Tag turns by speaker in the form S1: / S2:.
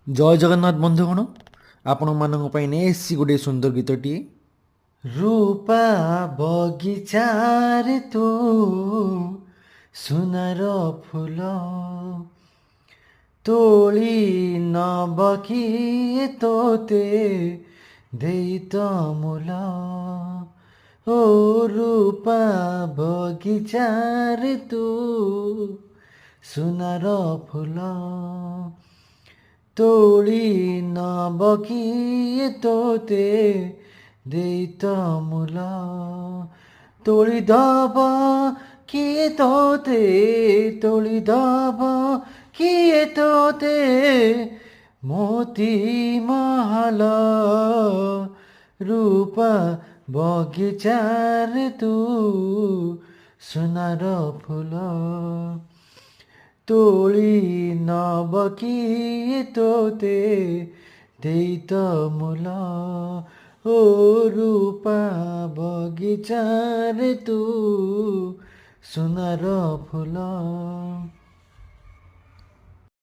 S1: ଜୟ ଜଗନ୍ନାଥ ବନ୍ଧୁଗଣ, ଆପଣମାନଙ୍କ ପାଇଁ ନେଇ ଆସିଛି ଗୋଟିଏ ସୁନ୍ଦର ଗୀତଟିଏ। ରୂପା ବଗିଚାରେ ତୁ ସୁନାର ଫୁଲ ତୋଳି ନବ କିଏ ତୋତେ ଦେଇ ତ ମୂଲ। ଓ ରୂପା ବଗିଚାରେ ତୁ ସୁନାର ଫୁଲ ତୋଳି ନବ କିଏ ତୋତେ ଦେଇ ତ ମୂଲ। ତୋଳି ଦବ କିଏ ତୋତେ, ତୋଳି ଦବ କିଏ ତୋତେ ମୋତି ମହଲ। ରୂପା ବଗିଚାରେ ତୁ ସୁନାର ଫୁଲ ତୋଳି ନବ କିଏ ତୋତେ ଦେଇ ତ ମୂଲ। ଓ ରୂପା ବଗିଚାରେ ତୁ ସୁନାର ଫୁଲ।